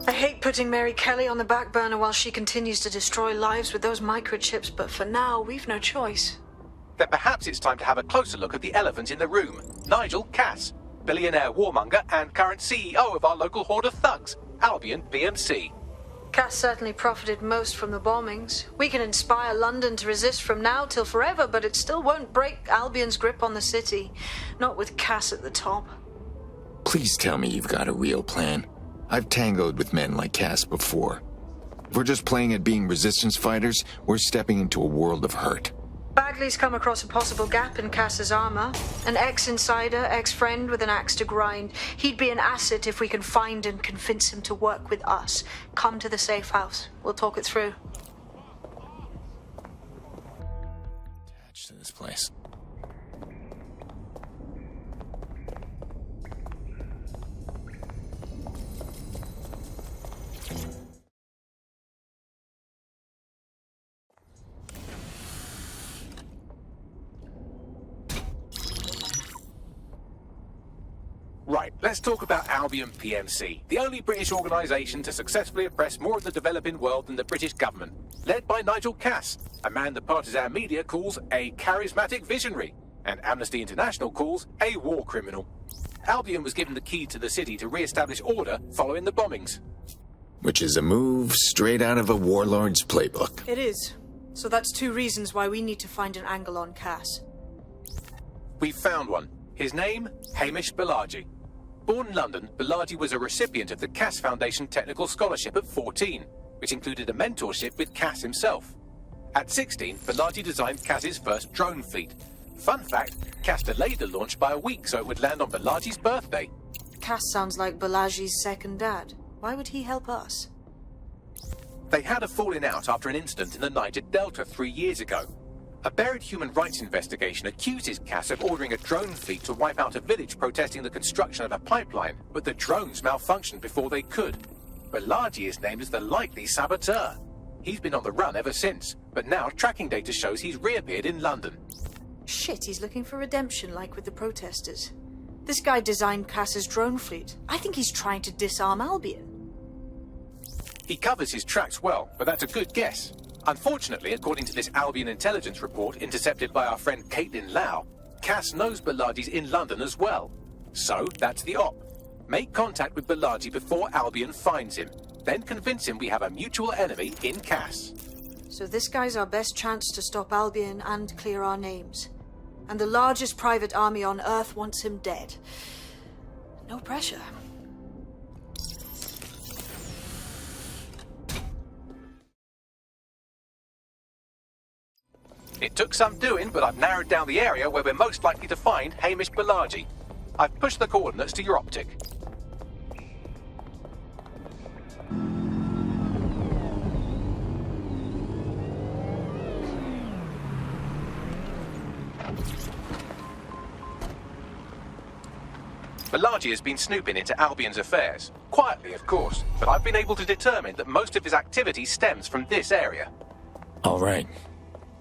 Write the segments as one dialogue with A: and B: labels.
A: I hate putting Mary Kelly on the back burner while she continues to destroy lives with those microchips, but for now, we've no choice.
B: Then perhaps it's time to have a closer look at the elephant in the room, Nigel Cass, billionaire warmonger and current CEO of our local horde of thugs, Albion PMC.
A: Cass certainly profited most from the bombings. We can inspire London to resist from now till forever, but it still won't break Albion's grip on the city. Not with Cass at the top.
C: Please tell me you've got a real plan. I've tangoed with men like Cass before. If we're just playing at being resistance fighters, we're stepping into a world of hurt.
A: Bagley's come across a possible gap in Cass's armor. An ex-insider, ex-friend with an axe to grind. He'd be an asset if we can find and convince him to work with us. Come to the safe house. We'll talk it through.
C: Attached to this place.
B: Right, let's talk about Albion PMC, the only British organisation to successfully oppress more of the developing world than the British government, led by Nigel Cass, a man the partisan media calls a charismatic visionary, and Amnesty International calls a war criminal. Albion was given the key to the city to re-establish order following the bombings.
C: Which is a move straight out of a warlord's playbook.
A: It is. So that's two reasons why we need to find an angle on Cass.
B: We've found one. His name, Hamish Balaji. Born in London, Balaji was a recipient of the Cass Foundation Technical Scholarship at 14, which included a mentorship with Cass himself. At 16, Balaji designed Cass's first drone fleet. Fun fact, Cass delayed the launch by a week so it would land on Balaji's birthday.
A: Cass sounds like Balaji's second dad. Why would he help us?
B: They had a falling out after an incident in the Niger Delta 3 years ago. A buried human rights investigation accuses Cass of ordering a drone fleet to wipe out a village protesting the construction of a pipeline, but the drones malfunctioned before they could. Balaji is named as the likely saboteur. He's been on the run ever since, but now tracking data shows he's reappeared in London.
A: Shit, he's looking for redemption like with the protesters. This guy designed Cass's drone fleet. I think he's trying to disarm Albion.
B: He covers his tracks well, but that's a good guess. Unfortunately, according to this Albion intelligence report intercepted by our friend Caitlin Lau, Cass knows Balaji's in London as well. So, that's the op. Make contact with Balaji before Albion finds him. Then convince him we have a mutual enemy in Cass.
A: So this guy's our best chance to stop Albion and clear our names. And the largest private army on Earth wants him dead. No pressure.
B: It took some doing, but I've narrowed down the area where we're most likely to find Hamish Balaji. I've pushed the coordinates to your optic. Balaji has been snooping into Albion's affairs. Quietly, of course, but I've been able to determine that most of his activity stems from this area.
C: All right.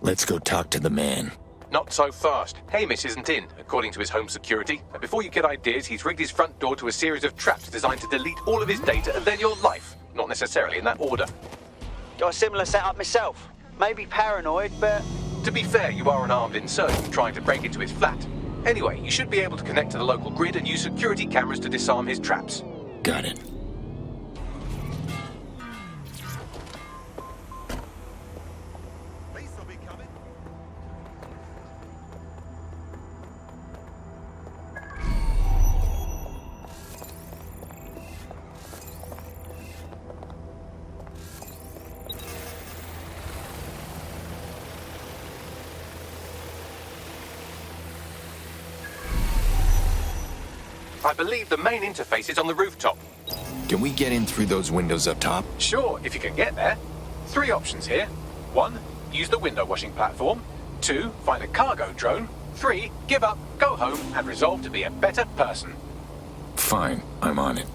C: Let's go talk to the man.
B: Not so fast. Hamish isn't in, according to his home security. And before you get ideas, he's rigged his front door to a series of traps designed to delete all of his data and then your life. Not necessarily in that order.
D: Got a similar setup myself. Maybe paranoid, but...
B: To be fair, you are an armed insurgent trying to break into his flat. Anyway, you should be able to connect to the local grid and use security cameras to disarm his traps.
C: Got it.
B: I believe the main interface is on the rooftop.
C: Can we get in through those windows up top?
B: Sure, if you can get there. 3 options here. 1, use the window washing platform. 2, find a cargo drone. 3, give up, go home, and resolve to be a better person.
C: Fine, I'm on it.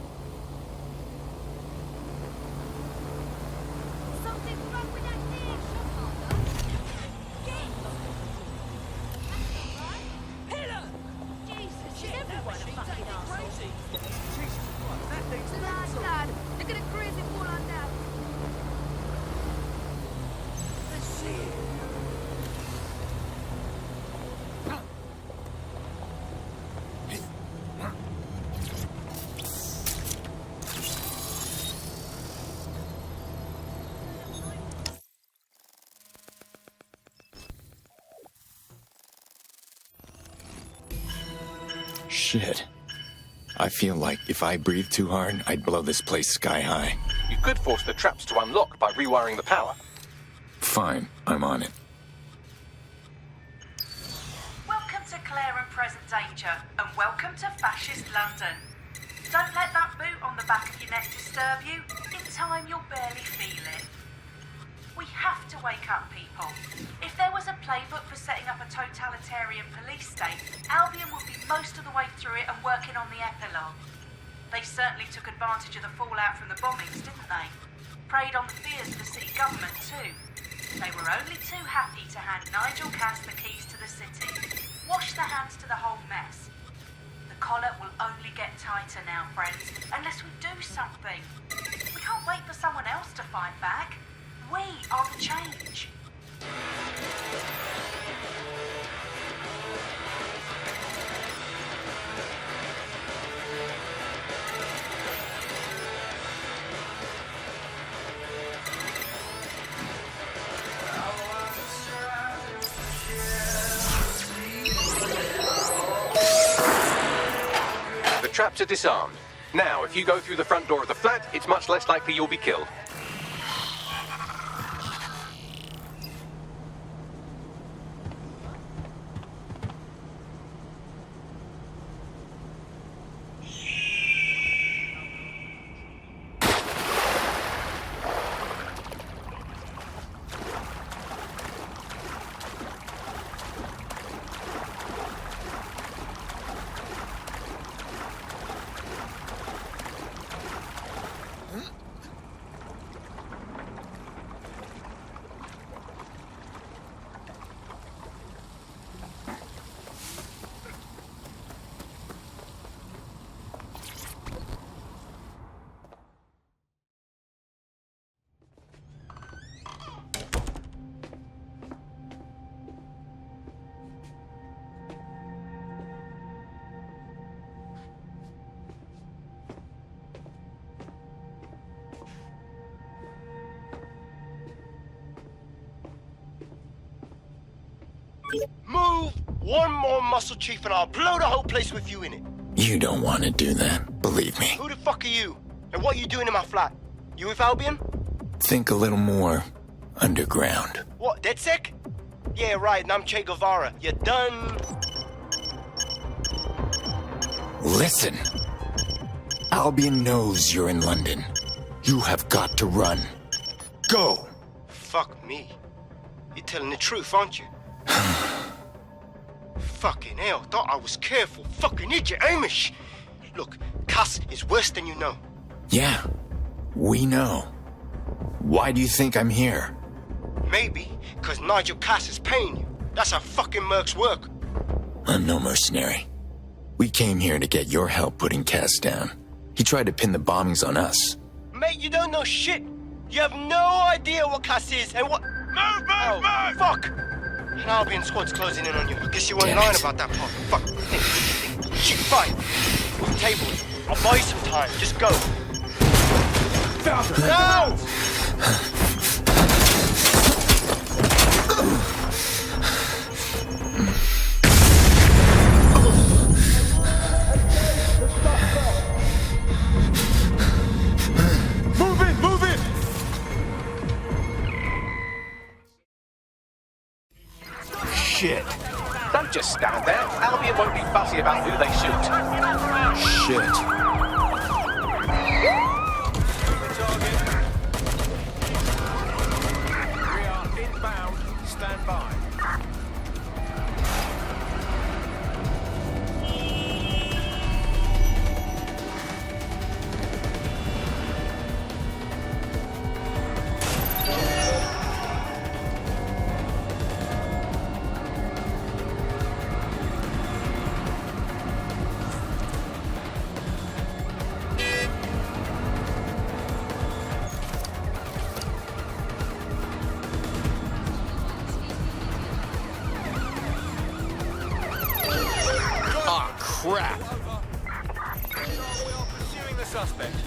C: Shit. I feel like if I breathe too hard, I'd blow this place sky high.
B: You could force the traps to unlock by rewiring the power.
C: Fine, I'm on it.
E: Welcome to Clare and Present Danger, and welcome to Fascist London. Don't let that boot on the back of your neck disturb you. In time, you'll barely feel it. We have to wake up, people. If there was a playbook for setting up a totalitarian police state, Albion would be most of the way through it and working on the epilogue. They certainly took advantage of the fallout from the bombings, didn't they? Preyed on the fears of the city government, too. They were only too happy to hand Nigel Cass the keys to the city. Wash their hands to the whole mess. The collar will only get tighter now, friends, unless we do something. We can't wait for someone else to fight back. We are the change.
B: The traps are disarmed. Now, if you go through the front door of the flat, it's much less likely you'll be killed.
F: Move one more muscle, Chief, and I'll blow the whole place with you in it.
C: You don't want to do that, believe me.
F: Who the fuck are you? And what are you doing in my flat? You with Albion?
C: Think a little more underground.
F: What, DedSec? Yeah, right, and I'm Che Guevara. You done?
C: Listen. Albion knows you're in London. You have got to run. Go!
F: Fuck me. You're telling the truth, aren't you? Fucking hell, thought I was careful. Fucking idiot, Amish. Look, Cass is worse than you know.
C: Yeah, we know. Why do you think I'm here?
F: Maybe because Nigel Cass is paying you. That's how fucking mercs work.
C: I'm no mercenary. We came here to get your help putting Cass down. He tried to pin the bombings on us.
F: Mate, you don't know shit. You have no idea what Cass is and what... Move! Fuck! An Albion squad's closing in on you. I guess you weren't lying about that part. Fuck. Think. Shit, fine. Move tables. I'll buy you some time. Just go. No!
B: Move it!
C: Shit.
B: Don't just stand there. Albion won't be fussy about who they shoot.
C: Shit.
B: We are inbound. Stand by.
C: Crap.
B: We are pursuing the suspect.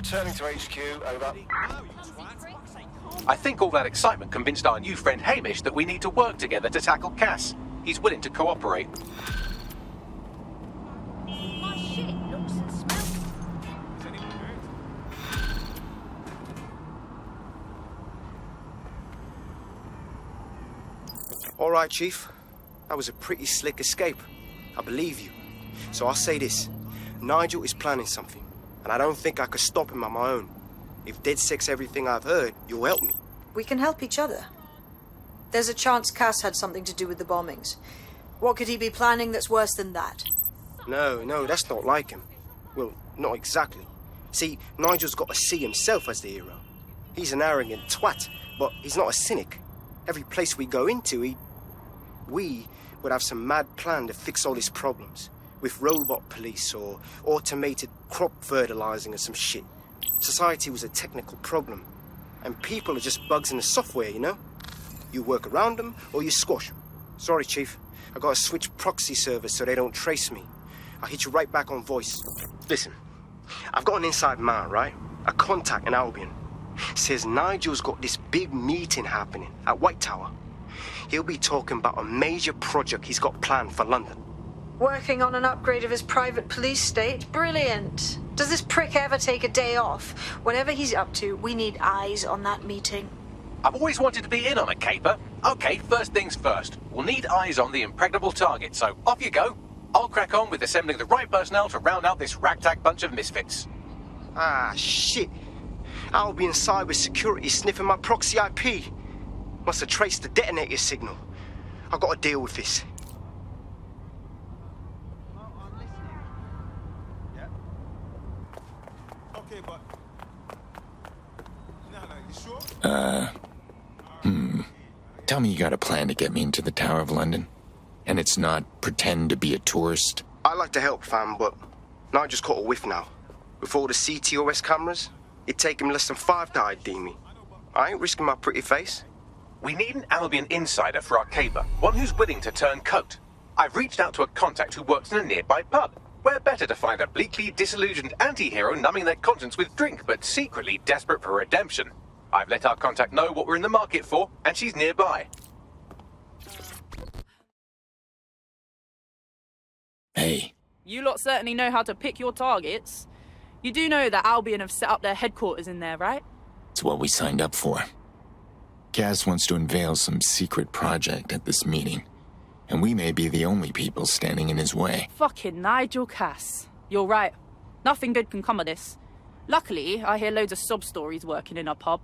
F: Returning to HQ, over.
B: I think all that excitement convinced our new friend Hamish that we need to work together to tackle Cass. He's willing to cooperate.
G: My shit looks and smells.
F: All right, Chief. That was a pretty slick escape. I believe you. So I'll say this. Nigel is planning something, and I don't think I could stop him on my own. If DedSec's everything I've heard, you'll help me.
A: We can help each other. There's a chance Cass had something to do with the bombings. What could he be planning that's worse than that?
F: No, that's not like him. Well, not exactly. See, Nigel's got to see himself as the hero. He's an arrogant twat, but he's not a cynic. Every place we go into, we would have some mad plan to fix all his problems. With robot police or automated crop fertilizing or some shit. Society was a technical problem. And people are just bugs in the software, you know? You work around them or you squash them. Sorry, Chief. I gotta switch proxy servers so they don't trace me. I'll hit you right back on voice. Listen, I've got an inside man, right? A contact in Albion. Says Nigel's got this big meeting happening at White Tower. He'll be talking about a major project he's got planned for London.
A: Working on an upgrade of his private police state? Brilliant. Does this prick ever take a day off? Whatever he's up to, we need eyes on that meeting.
B: I've always wanted to be in on a caper. Okay, first things first. We'll need eyes on the impregnable target, so off you go. I'll crack on with assembling the right personnel to round out this ragtag bunch of misfits.
F: Ah, shit. Albion cyber security sniffing my proxy IP. Must have traced the detonator signal. I've got to deal with this.
C: Tell me you got a plan to get me into the Tower of London? And it's not pretend to be a tourist?
F: I like to help, fam, but Nigel's caught a whiff now. With all the CTOS cameras, it'd take him less than 5 to ID me. I ain't risking my pretty face.
B: We need an Albion insider for our caper, one who's willing to turn coat. I've reached out to a contact who works in a nearby pub. Where better to find a bleakly disillusioned anti-hero numbing their conscience with drink, but secretly desperate for redemption. I've let our contact know what we're in the market for, and she's nearby.
C: Hey.
H: You lot certainly know how to pick your targets. You do know that Albion have set up their headquarters in there, right?
C: It's what we signed up for. Cass wants to unveil some secret project at this meeting, and we may be the only people standing in his way.
H: Fucking Nigel Cass. You're right. Nothing good can come of this. Luckily, I hear loads of sob stories working in our pub.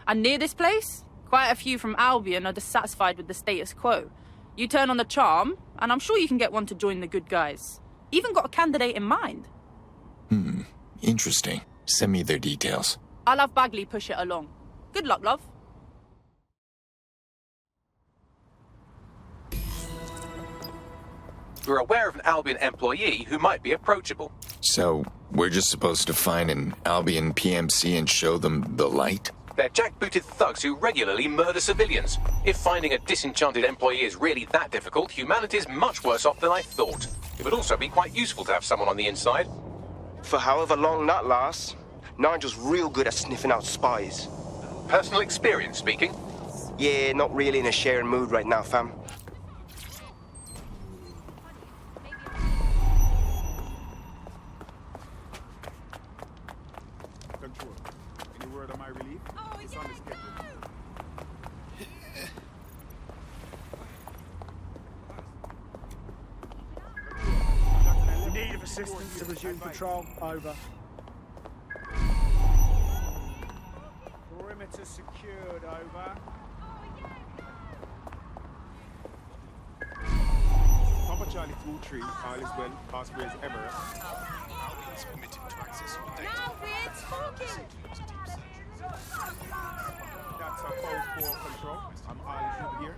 H: And near this place, quite a few from Albion are dissatisfied with the status quo. You turn on the charm, and I'm sure you can get one to join the good guys. Even got a candidate in mind.
C: Interesting. Send me their details.
H: I'll have Bagley push it along. Good luck, love.
B: We're aware of an Albion employee who might be approachable.
C: So, we're just supposed to find an Albion PMC and show them the light?
B: They're jackbooted thugs who regularly murder civilians. If finding a disenchanted employee is really that difficult, humanity's much worse off than I thought. It would also be quite useful to have someone on the inside.
F: For however long that lasts, Nigel's real good at sniffing out spies.
B: Personal experience speaking.
F: Yeah, not really in a sharing mood right now, fam.
I: Control. Any word on my relief? It's on the schedule. In need of assistance to resume patrol. Over. Perimeter secured. Over. Papa Charlie 2-3, all is well, Passphrase Emirates. It's permitted to access your data.
G: Now we're talking!
I: That's a code 4 control. I'm all here.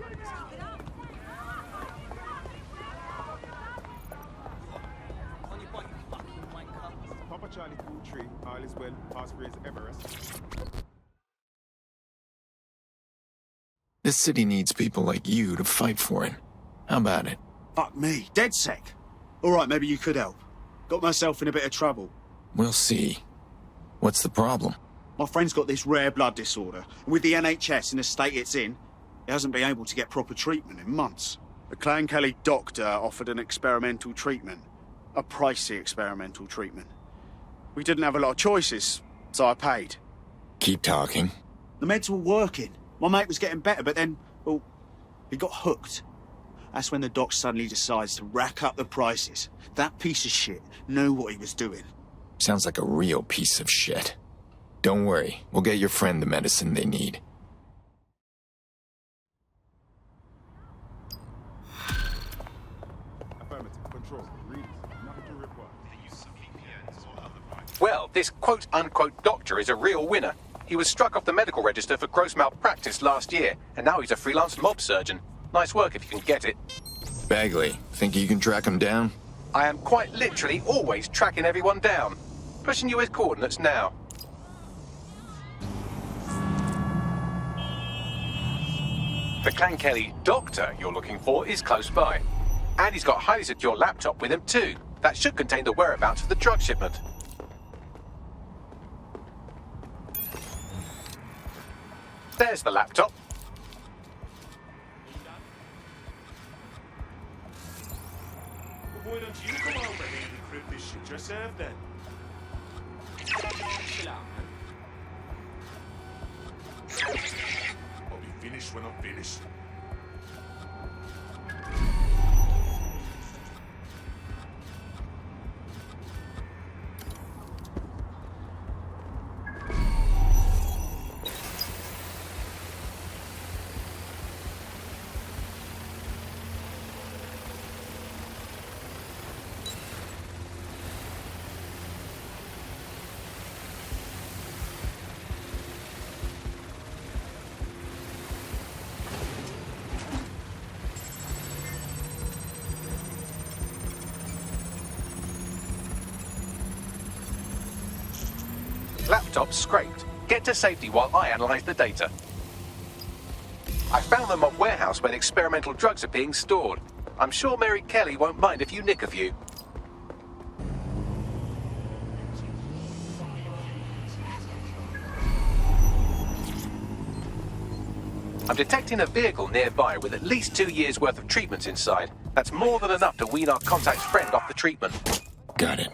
I: Papa Charlie 2-3, all is well, Passphrase Emirates.
C: This city needs people like you to fight for it. How about it?
J: Fuck me, DedSec. All right, maybe you could help. Got myself in a bit of trouble.
C: We'll see. What's the problem?
J: My friend's got this rare blood disorder, and with the NHS in the state it's in, he hasn't been able to get proper treatment in months. The Clan Kelly doctor offered an experimental treatment. A pricey experimental treatment. We didn't have a lot of choices, so I paid.
C: Keep talking.
J: The meds were working. My mate was getting better, but then, well, he got hooked. That's when the doc suddenly decides to rack up the prices. That piece of shit knew what he was doing.
C: Sounds like a real piece of shit. Don't worry, we'll get your friend the medicine they need.
I: Affirmative. Control. Read. Nothing to reply. The use of VPNs or other devices.
B: Well, this quote-unquote doctor is a real winner. He was struck off the medical register for gross malpractice last year, and now he's a freelance mob surgeon. Nice work if you can get it.
C: Bagley, think you can track him down?
B: I am quite literally always tracking everyone down. Pushing you his coordinates now. The Clan Kelly doctor you're looking for is close by. And he's got a highly secure laptop with him too. That should contain the whereabouts of the drug shipment. There's the laptop.
I: Well, why don't you come over here and crib this shit yourself then? Chill out, man. I'll be finished when I'm finished.
B: Laptop scraped. Get to safety while I analyze the data. I found the mob warehouse where the experimental drugs are being stored. I'm sure Mary Kelly won't mind if you nick a few. I'm detecting a vehicle nearby with at least 2 years' worth of treatments inside. That's more than enough to wean our contact's friend off the treatment.
C: Got it.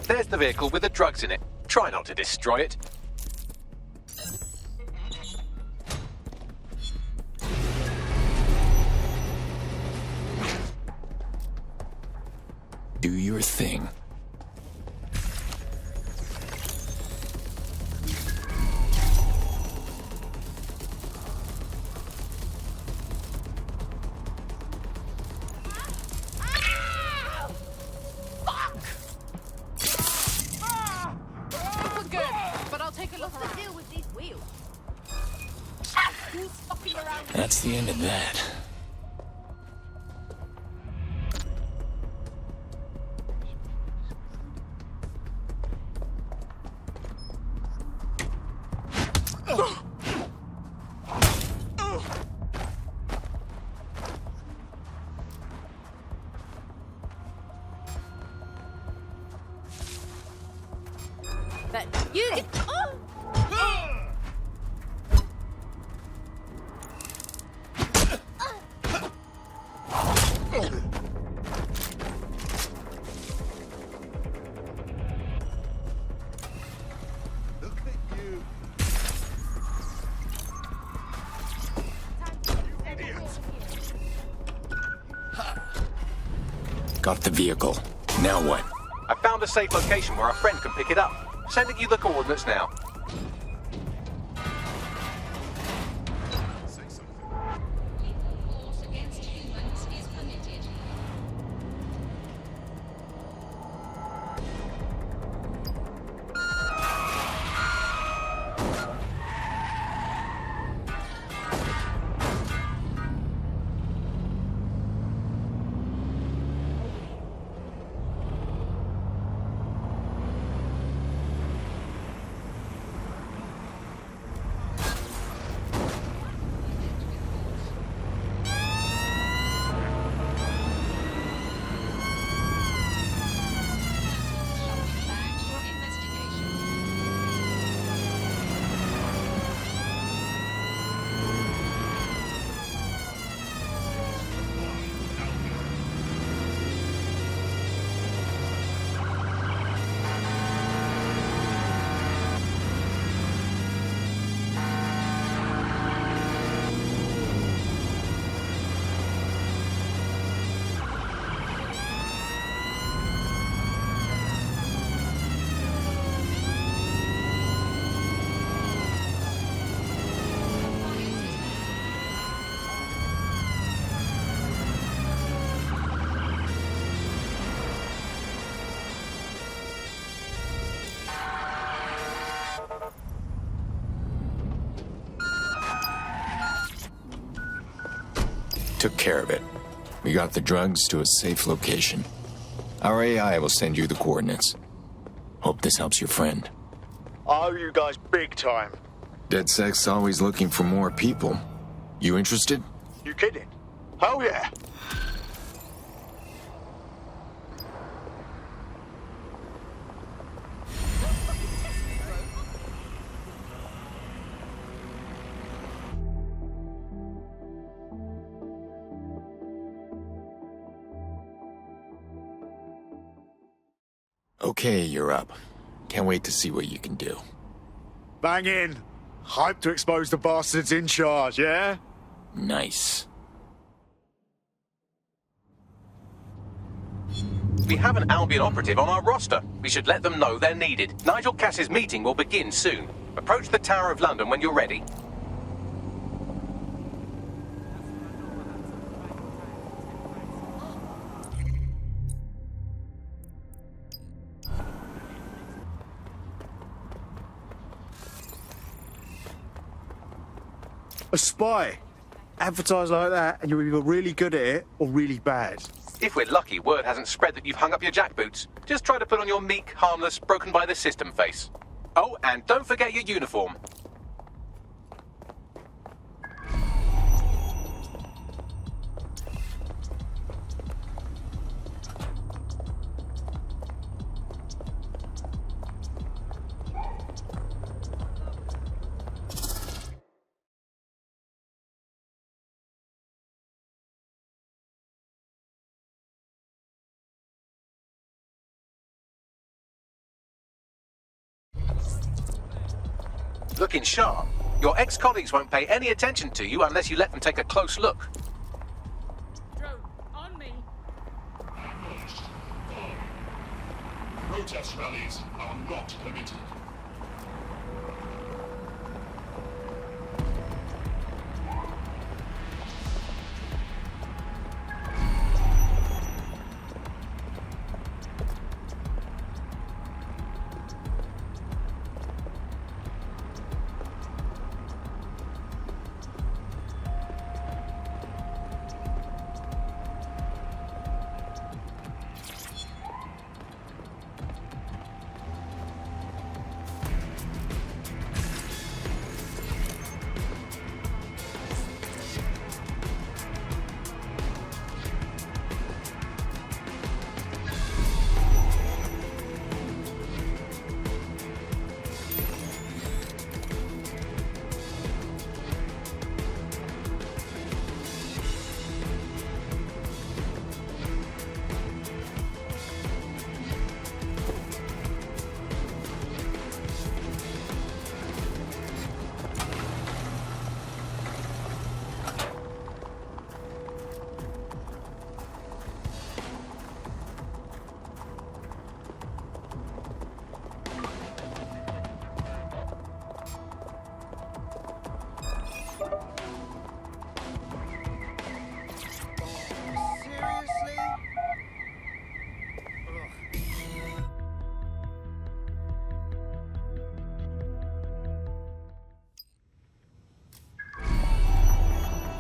B: There's the vehicle with the drugs in it. Try not to destroy it.
C: Do your thing. That's the end of that. Got the vehicle. Now what?
B: I found a safe location where our friend can pick it up. Sending you the coordinates now.
C: took care of it. We got the drugs to a safe location. Our AI will send you the coordinates. Hope this helps your friend.
J: I owe you guys big time.
C: DedSec's always looking for more people. You interested?
J: You kidding? Hell yeah.
C: Okay, you're up. Can't wait to see what you can do.
J: Bang in. Hype to expose the bastards in charge, yeah?
C: Nice.
B: We have an Albion operative on our roster. We should let them know they're needed. Nigel Cass's meeting will begin soon. Approach the Tower of London when you're ready.
J: A spy. Advertise like that and you're either really good at it or really bad.
B: If we're lucky, word hasn't spread that you've hung up your jackboots. Just try to put on your meek, harmless, broken by the system face. Oh, and don't forget your uniform. Looking sharp. Your ex-colleagues won't pay any attention to you unless you let them take a close look.
G: Drone, on me.
K: Protest rallies are not permitted.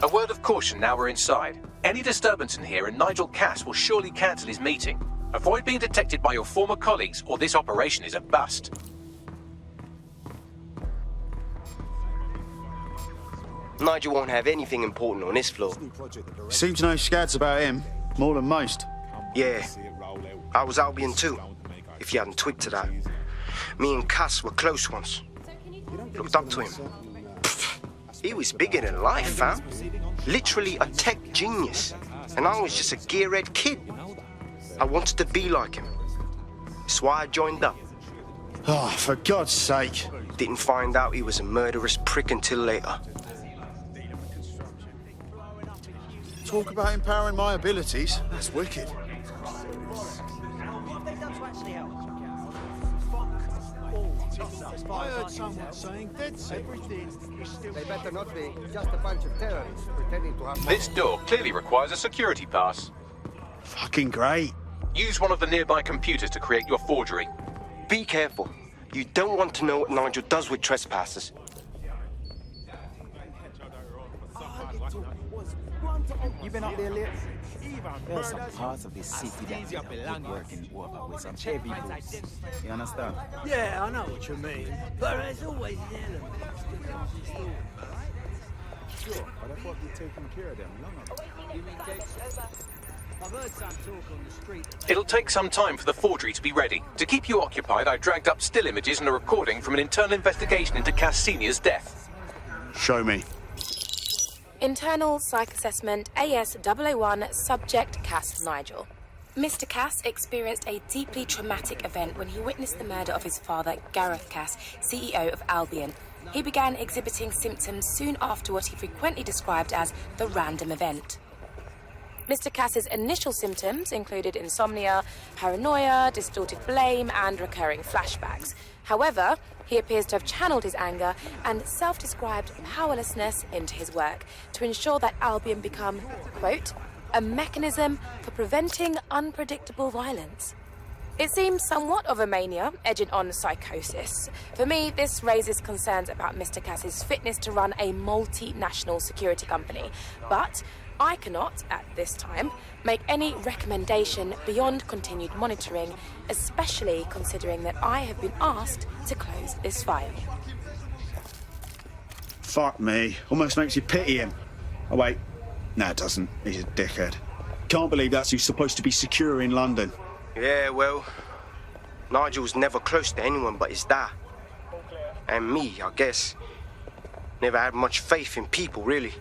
B: A word of caution now we're inside. Any disturbance in here and Nigel Cass will surely cancel his meeting. Avoid being detected by your former colleagues or this operation is a bust.
F: Nigel won't have anything important on this floor.
J: Seem to know scads about him, more than most.
F: Yeah, I was Albion too, if you hadn't twigged to that. Me and Cass were close once. Looked up to him. He was bigger than life, fam. Literally a tech genius. And I was just a gearhead kid. I wanted to be like him. That's why I joined up.
J: Oh, for God's sake.
F: Didn't find out he was a murderous prick until later.
J: Talk about empowering my abilities. That's wicked.
L: I heard someone saying everything is still...
M: They better not be. Just a bunch of terrorists pretending to have...
B: This door clearly requires a security pass.
J: Fucking great.
B: Use one of the nearby computers to create your forgery.
F: Be careful. You don't want to know what Nigel does with trespassers.
N: You been up there lately? There are some parts of this city that need a woodworking over with some heavy boots. You understand?
L: Yeah, I know what you mean. But there's always an element.
I: Sure, but I thought we'd taken care of them long ago.
L: You mean I've heard some talk on the street.
B: It'll take some time for the forgery to be ready. To keep you occupied, I dragged up still images and a recording from an internal investigation into Cass Sr.'s death.
J: Show me.
O: Internal Psych Assessment AS001 Subject Cass Nigel. Mr. Cass experienced a deeply traumatic event when he witnessed the murder of his father, Gareth Cass, CEO of Albion. He began exhibiting symptoms soon after what he frequently described as the random event. Mr. Cass's initial symptoms included insomnia, paranoia, distorted blame, and recurring flashbacks. However, he appears to have channeled his anger and self-described powerlessness into his work to ensure that Albion become, quote, a mechanism for preventing unpredictable violence. It seems somewhat of a mania, edging on psychosis. For me, this raises concerns about Mr. Cass's fitness to run a multinational security company. But I cannot, at this time, make any recommendation beyond continued monitoring, especially considering that I have been asked to close this file.
J: Fuck me. Almost makes you pity him. Oh, wait. No, it doesn't. He's a dickhead. Can't believe that's who's supposed to be secure in London.
F: Yeah, well, Nigel's never close to anyone but his dad. And me, I guess. Never had much faith in people, really.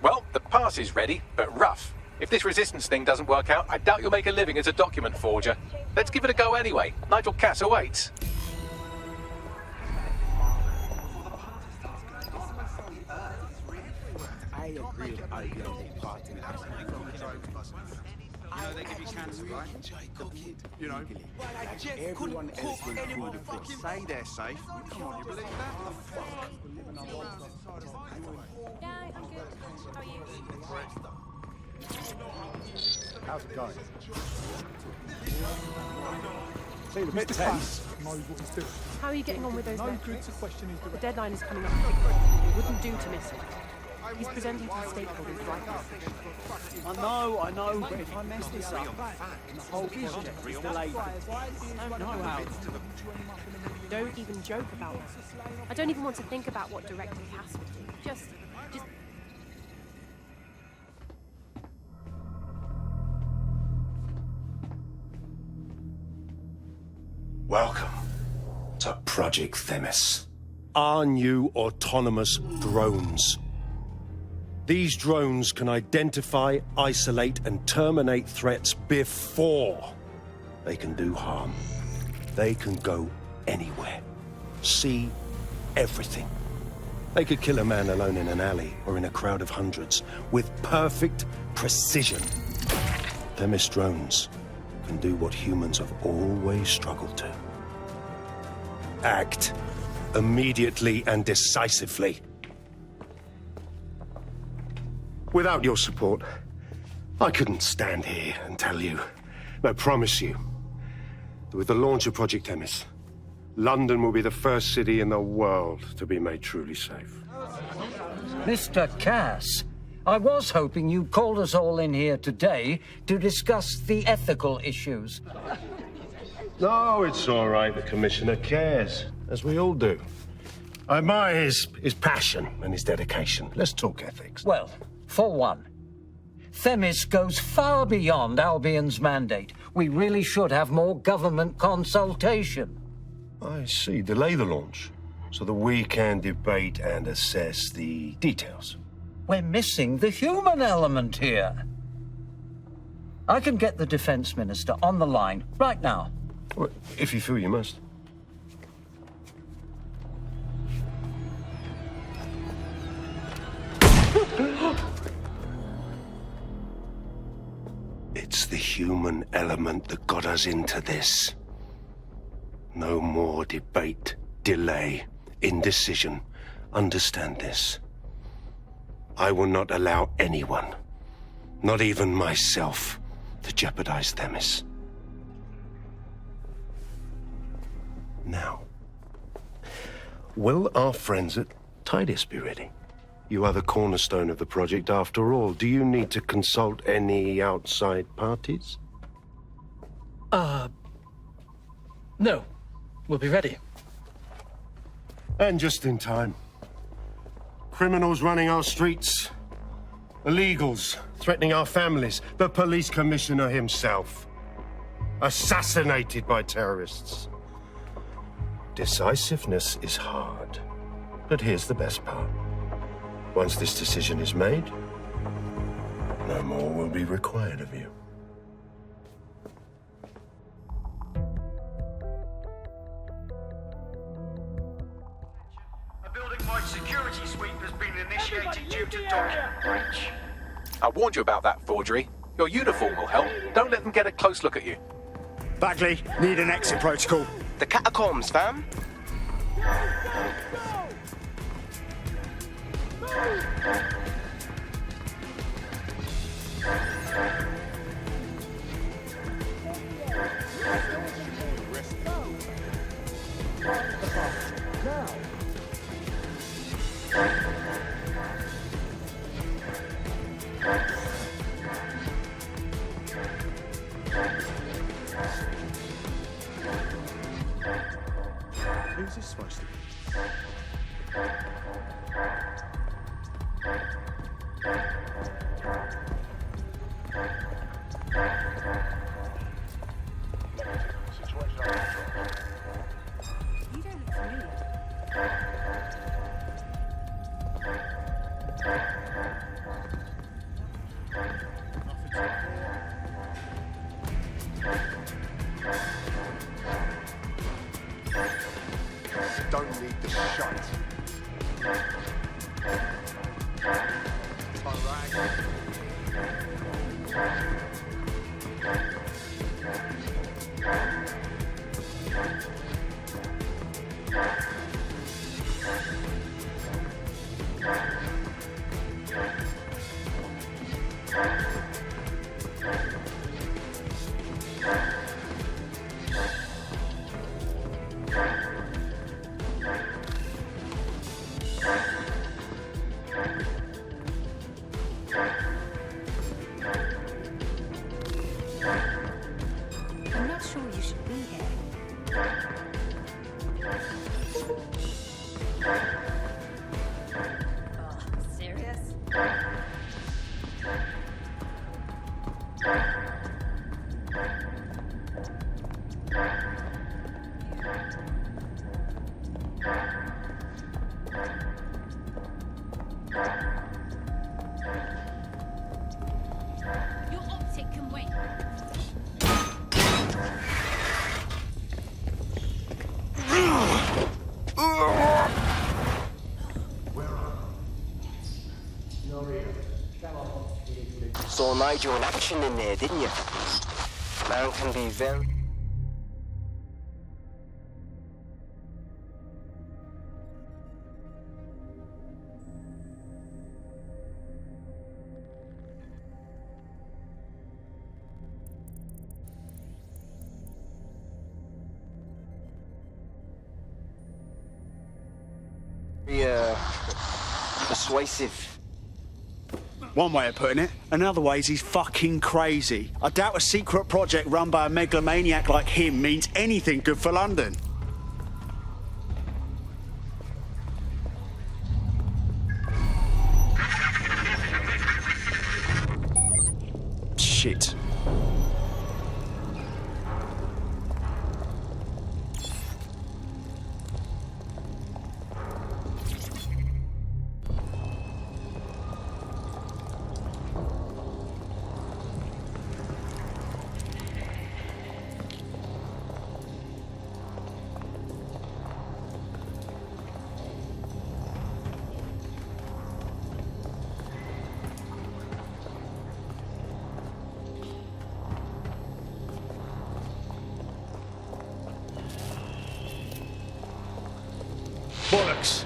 B: Well, the pass is ready, but rough. If this resistance thing doesn't work out, I doubt you'll make a living as a document forger. Let's give it a go anyway. Nigel Cass awaits.
N: I agree with Albion departing. You know they give you cancer, right?
I: You know,
N: Like everyone else will through the force.
I: say they're safe. Come on, you believe that?
H: Yeah, I'm good. How are you?
I: How's it going? Seems a bit tense.
P: How are you getting on with those records? The deadline is coming up. It wouldn't do to miss it. He's presenting to the stakeholders right now.
N: I know, but if I mess this up, the whole project is delayed.
P: I don't know how. Don't even joke about it. I don't even want to think about what Director Cass would do. Just...
Q: Welcome to Project Themis. Our new autonomous drones. These drones can identify, isolate, and terminate threats before they can do harm. They can go anywhere, see everything. They could kill a man alone in an alley or in a crowd of hundreds with perfect precision. Themis drones can do what humans have always struggled to. Act immediately and decisively. Without your support, I couldn't stand here and tell you, I promise you, that with the launch of Project Themis, London will be the first city in the world to be made truly safe.
R: Mr. Cass, I was hoping you called us all in here today to discuss the ethical issues.
Q: No, it's all right. The Commissioner cares, as we all do. I admire his passion and his dedication. Let's talk ethics.
R: Well, for one, Themis goes far beyond Albion's mandate. We really should have more government consultation.
Q: I see. Delay the launch so that we can debate and assess the details.
R: We're missing the human element here. I can get the Defense Minister on the line right now.
Q: Well, if you feel you must. It's the human element that got us into this. No more debate, delay, indecision. Understand this. I will not allow anyone, not even myself, to jeopardize Themis. Now, will our friends at Tidus be ready? You are the cornerstone of the project after all. Do you need to consult any outside parties?
S: No. We'll be ready.
Q: And just in time. Criminals running our streets. Illegals threatening our families. The police commissioner himself. Assassinated by terrorists. Decisiveness is hard. But here's the best part. Once this decision is made, no more will be required of you.
J: A building-wide security sweep has been initiated due to document breach.
B: I warned you about that forgery. Your uniform will help. Don't let them get a close look at you.
J: Bagley, need an exit protocol.
F: The catacombs, fam.
J: Who's this supposed to be?
P: You don't look familiar.
I: Don't need the shot.
P: I'm not sure you should be here. Oh, serious? Your optic can wait.
F: Saw Nigel in action in there, didn't you? Man can be very... persuasive.
J: One way of putting it. Another way is he's fucking crazy. I doubt a secret project run by a megalomaniac like him means anything good for London. Shit. Bollocks.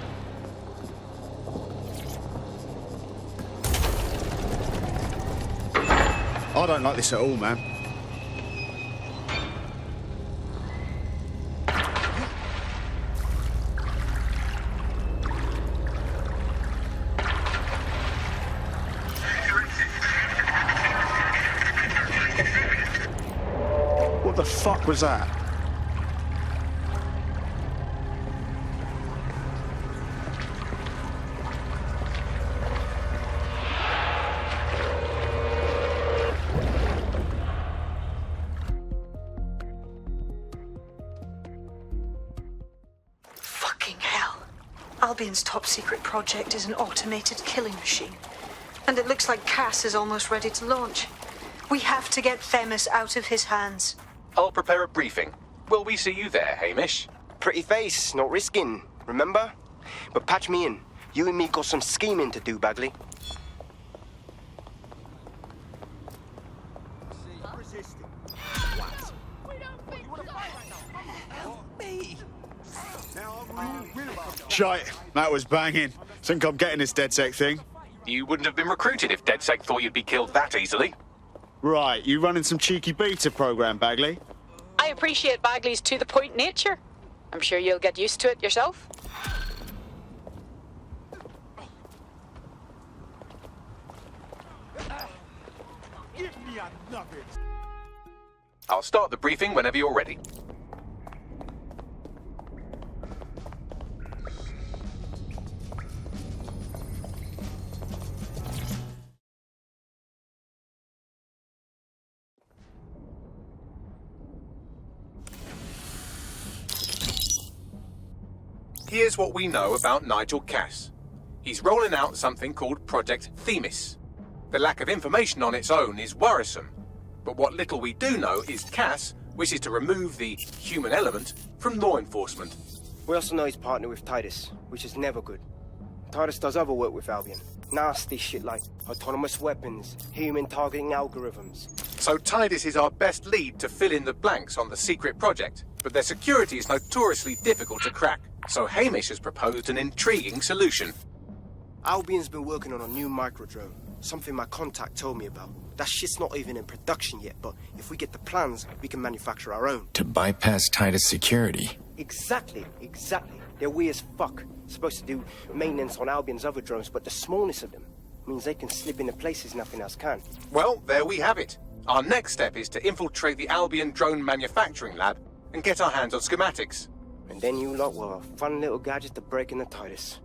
J: I don't like this at all, man. fuck was that?
A: Fucking hell. Albion's top secret project is an automated killing machine. And it looks like Cass is almost ready to launch. We have to get Themis out of his hands.
B: I'll prepare a briefing. Will we see you there, Hamish?
F: Pretty face, not risking, remember? But patch me in. You and me got some scheming to do, Bagley.
J: Shite, that was banging. Think I'm getting this DedSec thing?
B: You wouldn't have been recruited if DedSec thought you'd be killed that easily.
J: Right, you running some cheeky beta program, Bagley?
T: I appreciate Bagley's to-the-point nature. I'm sure you'll get used to it yourself.
I: Give me a nugget.
B: I'll start the briefing whenever you're ready. Here's what we know about Nigel Cass. He's rolling out something called Project Themis. The lack of information on its own is worrisome, but what little we do know is Cass wishes to remove the human element from law enforcement.
F: We also know he's partnered with Titus, which is never good. Titus does other work with Albion. Nasty shit like autonomous weapons, human targeting algorithms.
B: So Titus is our best lead to fill in the blanks on the secret project, but their security is notoriously difficult to crack. So Hamish has proposed an intriguing solution.
F: Albion's been working on a new microdrone, something my contact told me about. That shit's not even in production yet, but if we get the plans, we can manufacture our own.
C: To bypass Titus security.
F: Exactly. They're weird as fuck. Supposed to do maintenance on Albion's other drones, but the smallness of them means they can slip into places nothing else can.
B: Well, there we have it. Our next step is to infiltrate the Albion drone manufacturing lab and get our hands on schematics.
F: And then you lot will have a fun little gadget to break in the Titus.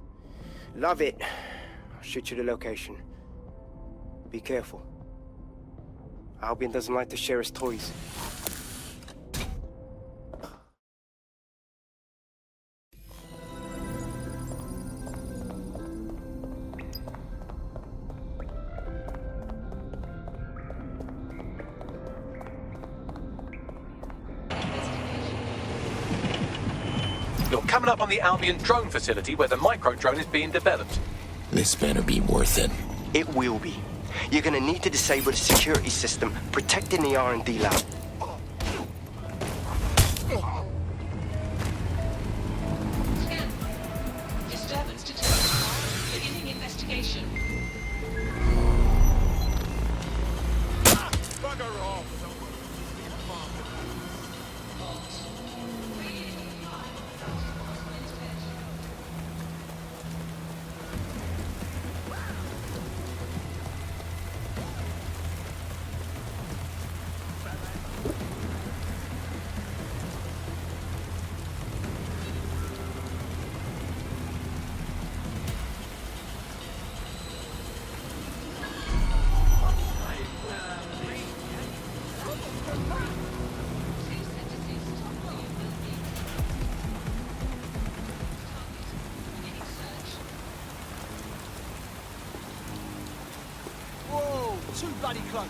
F: Love it. I'll shoot you the location. Be careful. Albion doesn't like to share his toys.
B: You're coming up on the Albion drone facility where the micro-drone is being developed.
C: This better be worth it.
F: It will be. You're gonna need to disable the security system protecting the R&D lab.
E: Disturbance detected. Beginning investigation.
I: Bugger off.
L: Whoa, too bloody close.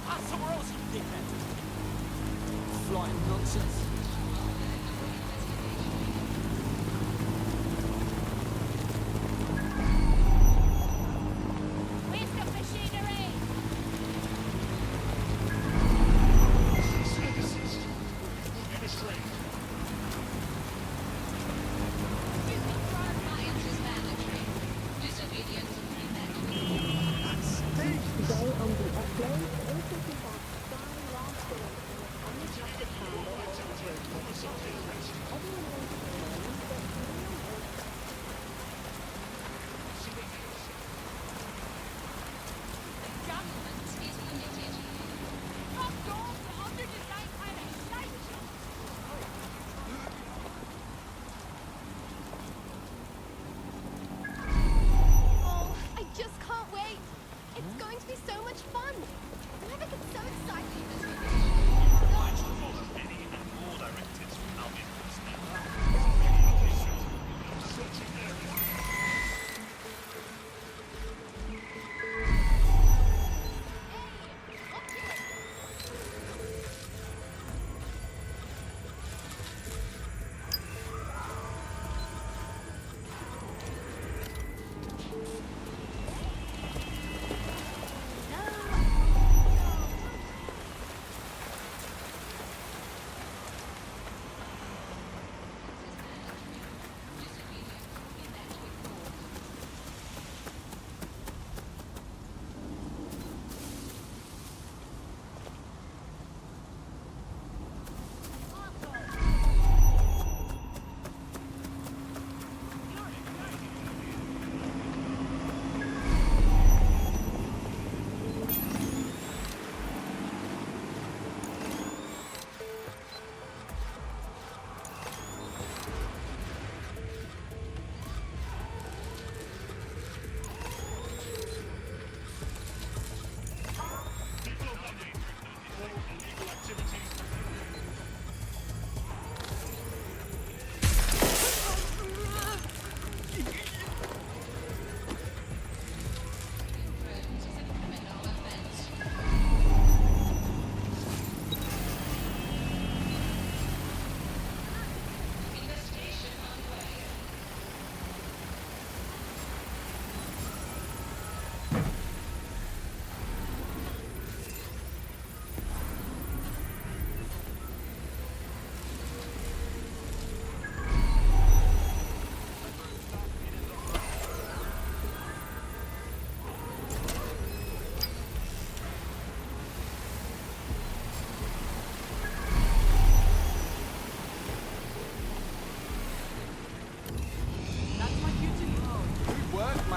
L: Ah, somewhere else, you dickhead. Flying nonsense.
E: Where's the machinery?
K: Services. Administrative.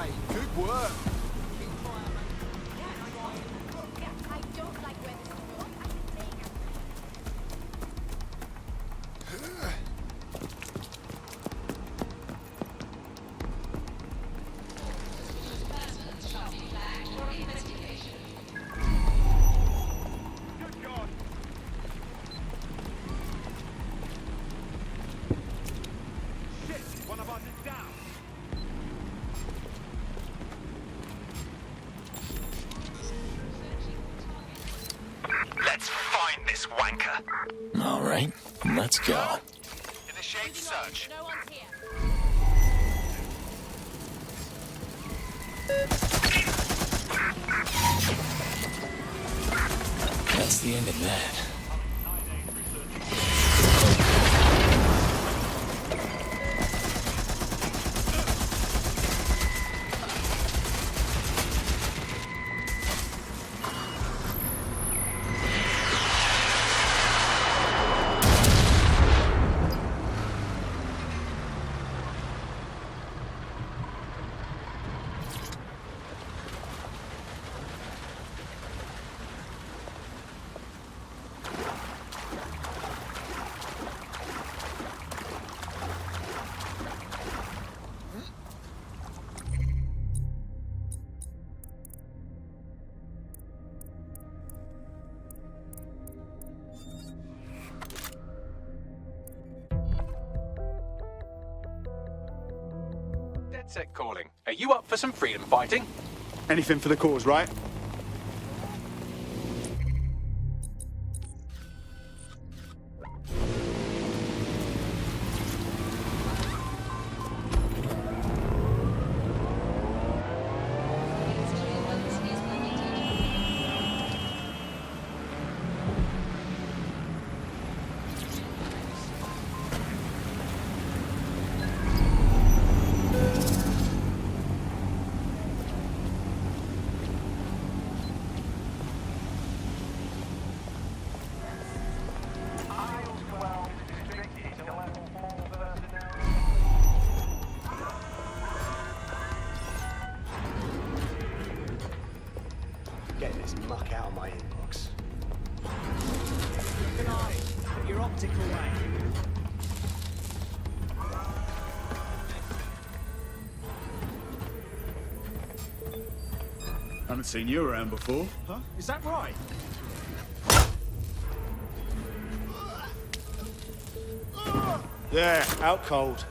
J: mate. Good work.
B: Let's find this wanker.
C: All right, let's go.
B: Initiate search.
C: That's the end of that.
B: Dead set calling. Are you up for some freedom fighting?
J: Anything for the cause, right?
F: Get this muck out of my inbox.
L: Good eye. Put your optic away.
J: Haven't seen you around before.
L: Huh? Is that right?
J: Yeah, out cold.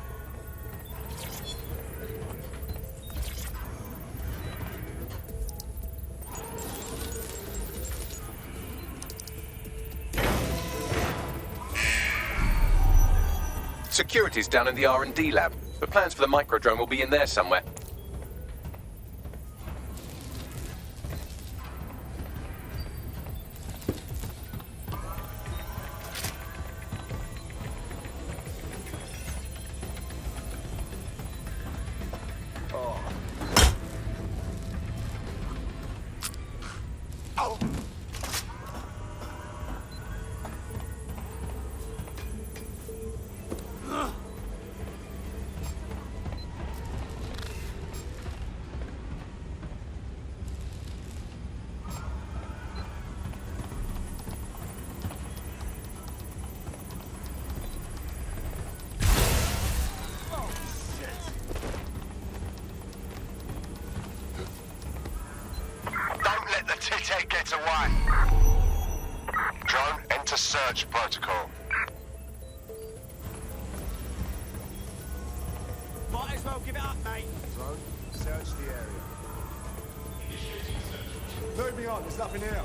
B: Security's down in the R&D lab. The plans for the microdrone will be in there somewhere.
F: Get away. Drone, enter search protocol.
L: Might as well give it up, mate.
I: Drone, search the area. Move me on, there's nothing here.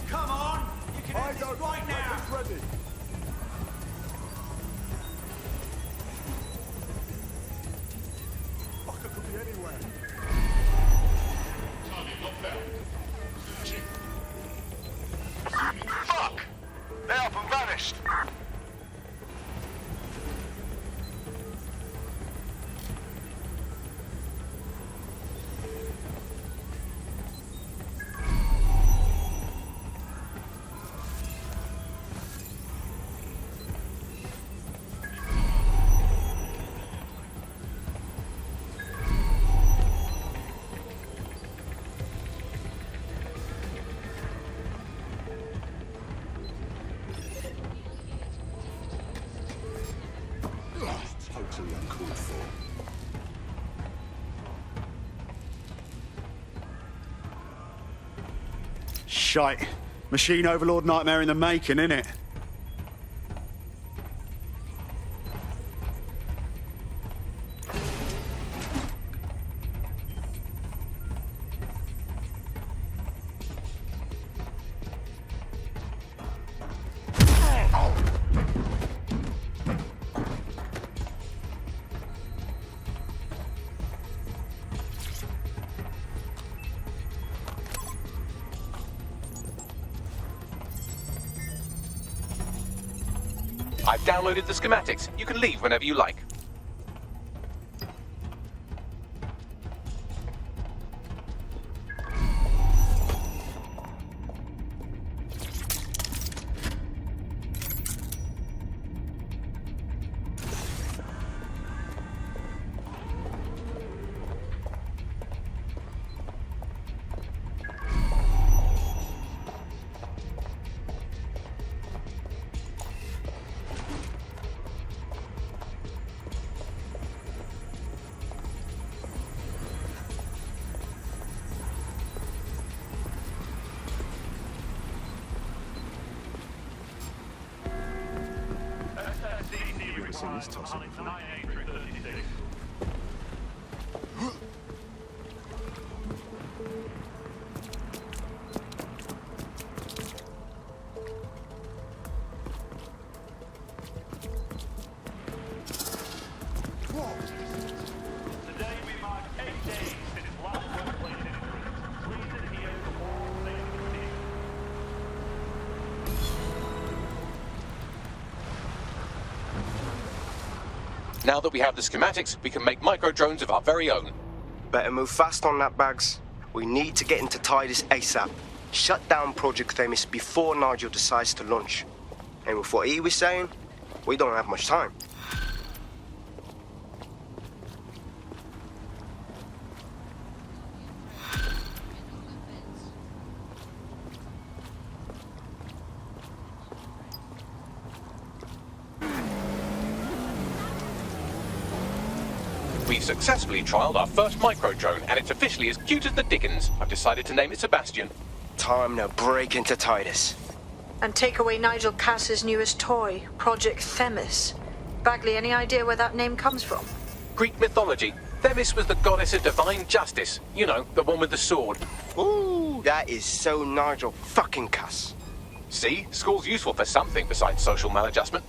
L: Come on! You can do this right now!
I: It's ready. Fucker could be anywhere.
F: Fuck! They're up and vanished.
J: shite. Machine overlord nightmare in the making, innit?
B: I've downloaded the schematics. You can leave whenever you like. Now that we have the schematics, we can make micro-drones of our very own.
F: Better move fast on that, Bags. We need to get into Titus ASAP. Shut down Project Themis before Nigel decides to launch. And with what he was saying, we don't have much time.
B: We've successfully trialled our first micro-drone, and it's officially as cute as the dickens. I've decided to name it Sebastian.
F: Time to break into Titus.
A: And take away Nigel Cass's newest toy, Project Themis. Bagley, any idea where that name comes from?
B: Greek mythology. Themis was the goddess of divine justice. You know, the one with the sword.
F: Ooh, that is so Nigel fucking Cass.
B: See? School's useful for something besides social maladjustment.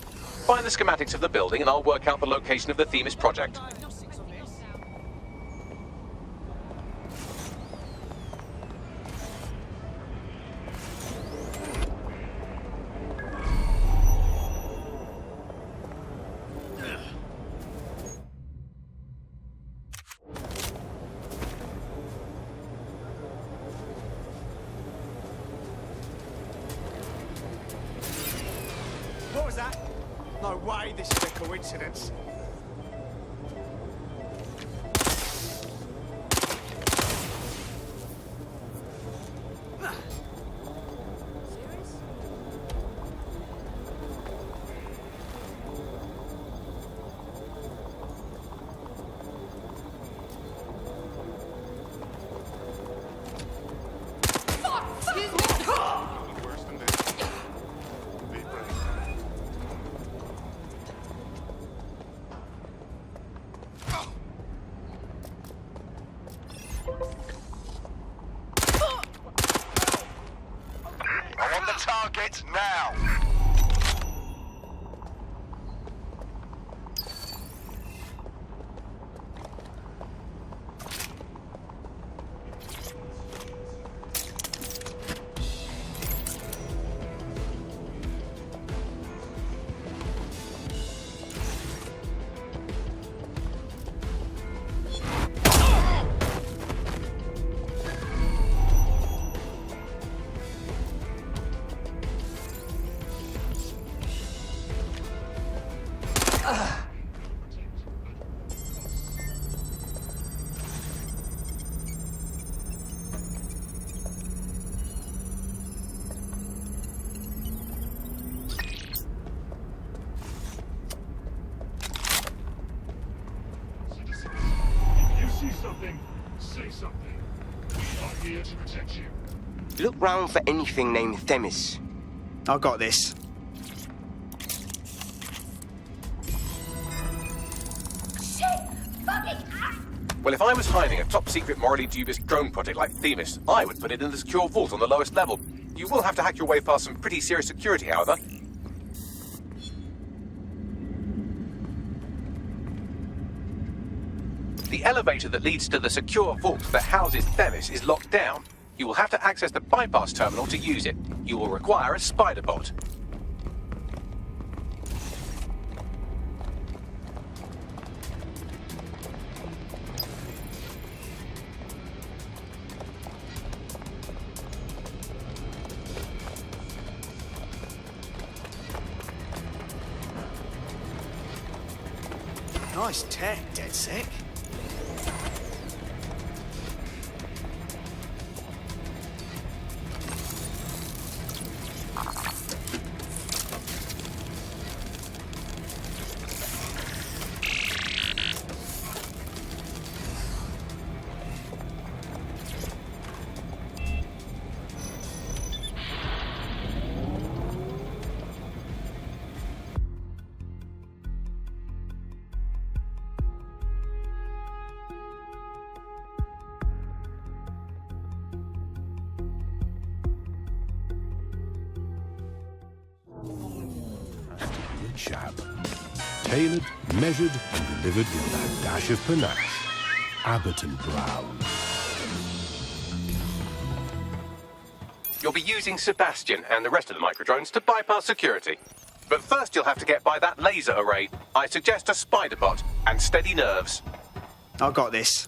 B: Find the schematics of the building and I'll work out the location of the Themis project.
J: What was that? No way, this is a coincidence.
F: Target now!
K: See something, say something. We are here to protect you.
F: Look round for anything named Themis.
J: I got this.
B: Well, if I was hiding a top-secret, morally dubious drone project like Themis, I would put it in the secure vault on the lowest level. You will have to hack your way past some pretty serious security, however. The elevator that leads to the secure vault that houses Themis is locked down. You will have to access the bypass terminal to use it. You will require a spider bot.
J: Nice tech, dead sick.
Q: Chap. Tailored, measured, and delivered with that dash of panache. Abbott and Brown.
B: You'll be using Sebastian and the rest of the microdrones to bypass security. But first you'll have to get by that laser array. I suggest a spider bot and steady nerves.
J: I got this.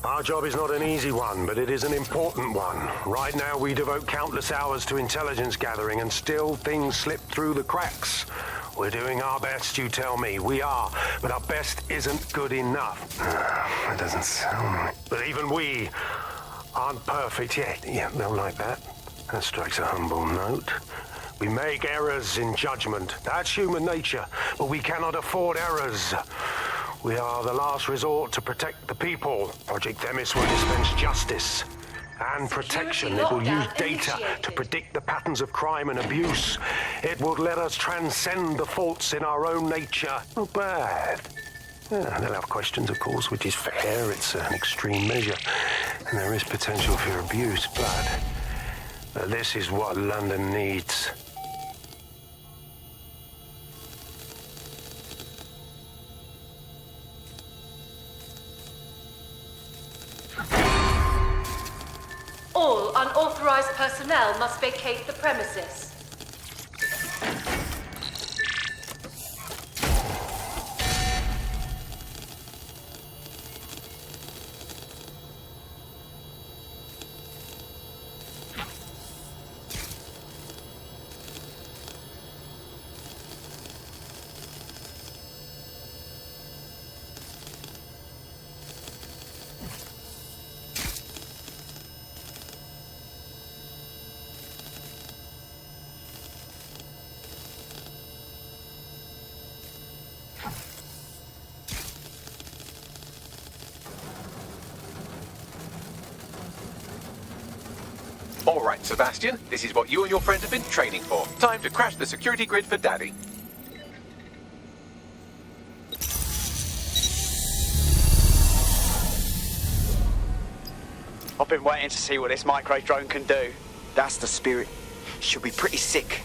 Q: Our job is not an easy one, but it is an important one. Right now, we devote countless hours to intelligence gathering, and still things slip through the cracks. We're doing our best, you tell me. We are, but our best isn't good enough. That doesn't sound right. But even we aren't perfect yet. Yeah, they'll like that. That strikes a humble note. We make errors in judgment. That's human nature, but we cannot afford errors. We are the last resort to protect the people. Project Themis will dispense justice and protection. It will use data to predict the patterns of crime and abuse. It will let us transcend the faults in our own nature. Not bad. Yeah, they'll have questions, of course, which is fair. It's an extreme measure, and there is potential for abuse, but this is what London needs.
U: All unauthorized personnel must vacate the premises.
B: All right, Sebastian, this is what you and your friend have been training for. Time to crash the security grid for Daddy.
D: I've been waiting to see what this micro drone can do. That's the spirit. She'll be pretty sick.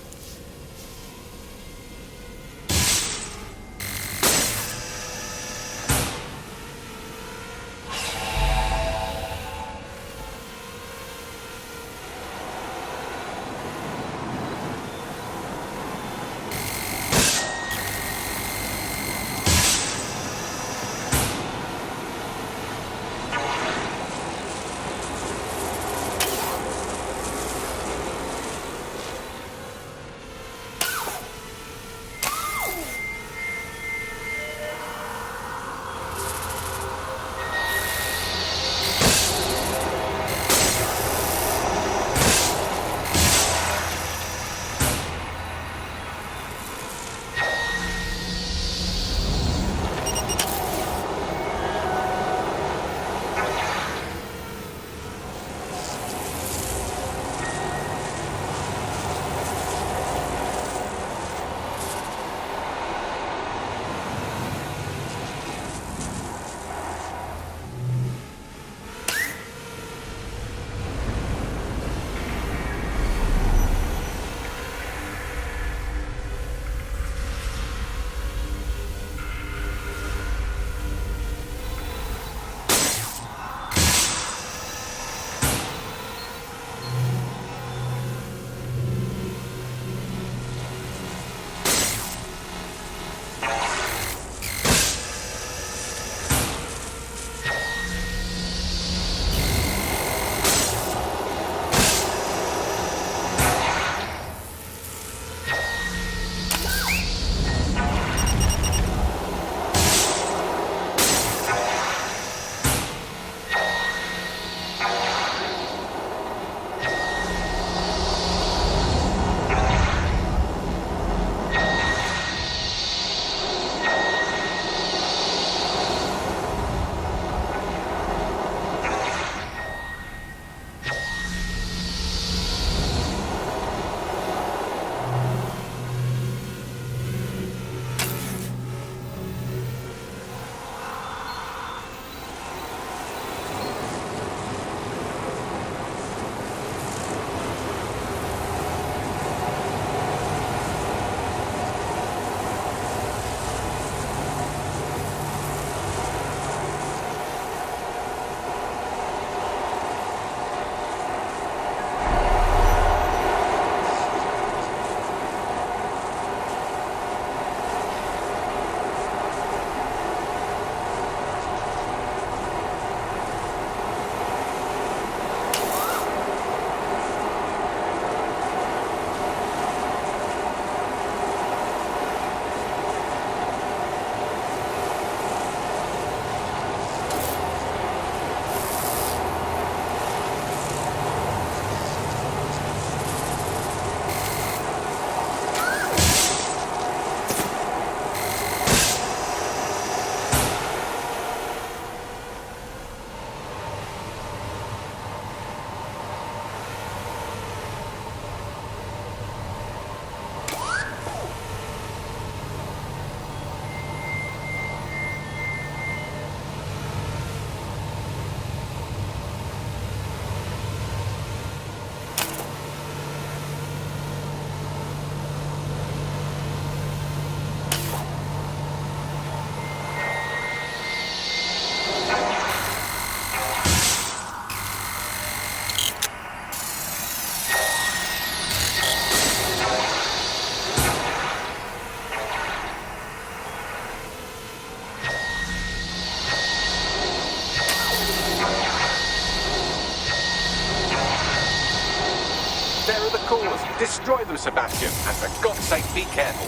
B: They're the cause. Destroy them, Sebastian, and for God's sake, be careful.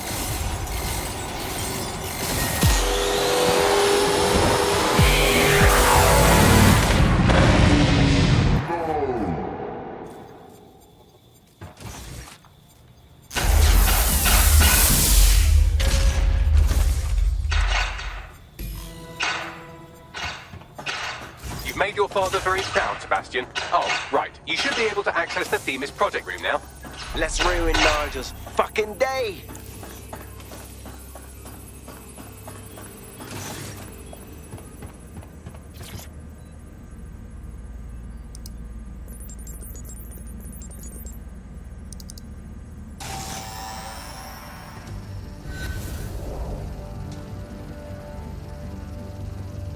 B: Made your father very proud, Sebastian. Oh, right. You should be able to access the Themis project room now.
F: Let's ruin Nigel's fucking day.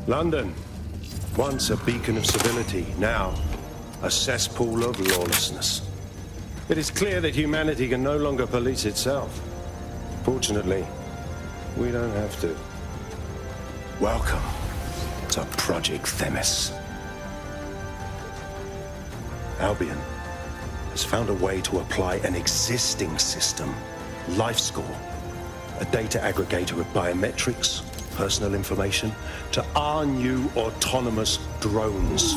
Q: London. Once a beacon of civility, now a cesspool of lawlessness. It is clear that humanity can no longer police itself. Fortunately, we don't have to. Welcome to Project Themis. Albion has found a way to apply an existing system, LifeScore, a data aggregator of biometrics, personal information, to our new autonomous drones.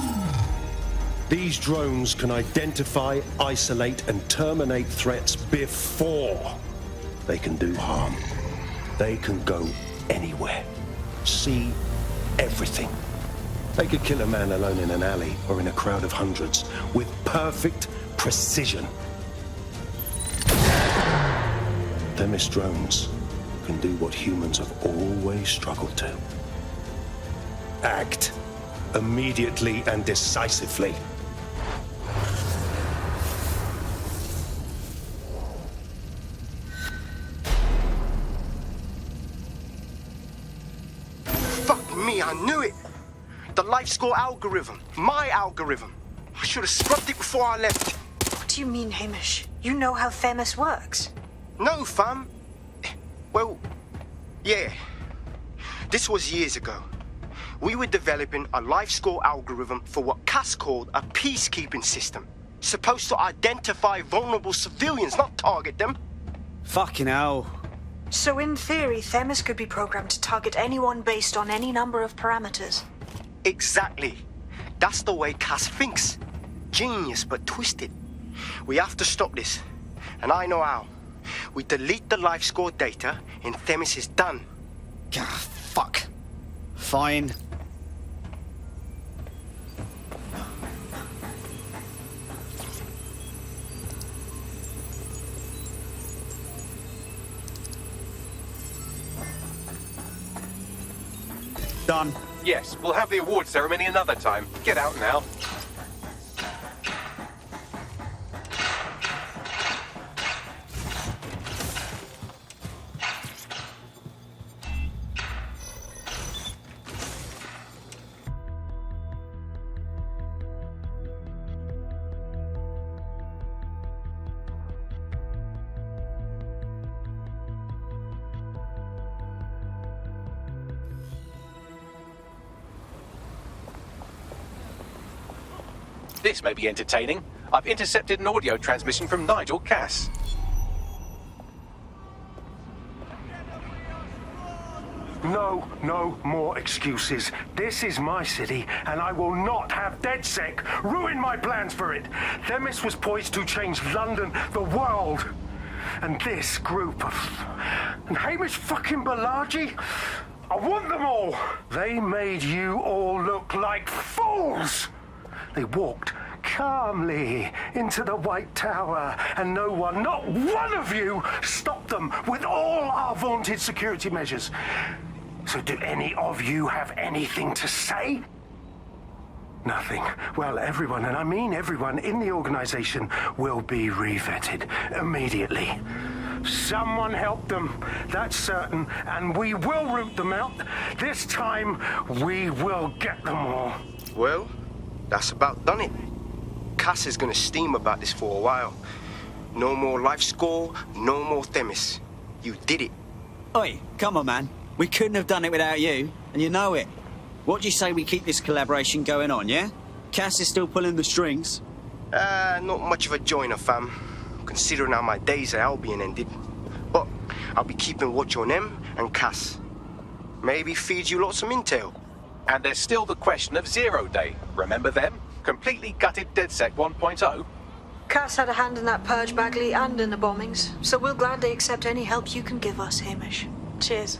Q: These drones can identify, isolate, and terminate threats before they can do harm. They can go anywhere, see everything. They could kill a man alone in an alley or in a crowd of hundreds with perfect precision. Themis drones can do what humans have always struggled to. Act immediately and decisively.
F: Fuck me, I knew it. The LifeScore algorithm. My algorithm. I should have scrubbed it before I left.
A: What do you mean, Hamish? You know how Themis works?
F: No, fam. Well, yeah. This was years ago. We were developing a LifeScore algorithm for what Cass called a peacekeeping system. Supposed to identify vulnerable civilians, not target them.
J: Fucking hell.
A: So in theory, Themis could be programmed to target anyone based on any number of parameters.
F: Exactly. That's the way Cass thinks. Genius, but twisted. We have to stop this. And I know how. We delete the LifeScore data and Themis is done.
J: Ah, fuck. Fine. Done.
B: Yes, we'll have the award ceremony another time. Get out now. This may be entertaining. I've intercepted an audio transmission from Nigel Cass.
Q: No more excuses. This is my city, and I will not have DedSec ruin my plans for it. Themis was poised to change London, the world. And this group of... And Hamish fucking Balaji? I want them all. They made you all look like fools. They walked calmly into the White Tower, and no one, not one of you, stopped them with all our vaunted security measures. So do any of you have anything to say? Nothing. Well, everyone, and I mean everyone in the organization, will be revetted immediately. Someone help them, that's certain, and we will root them out. This time, we will get them all.
F: Well, that's about done it. Cass is gonna steam about this for a while. No more LifeScore, no more Themis. You did it.
J: Oi, come on, man. We couldn't have done it without you, and you know it. What do you say we keep this collaboration going on, yeah? Cass is still pulling the strings.
F: Not much of a joiner, fam. considering how my days at Albion ended. But I'll be keeping watch on them and Cass. Maybe feed you lots of intel.
B: And there's still the question of Zero Day. Remember them? Completely gutted DedSec 1.0.
A: Cass had a hand in that purge, Bagley, and in the bombings, so we'll gladly accept any help you can give us, Hamish. Cheers.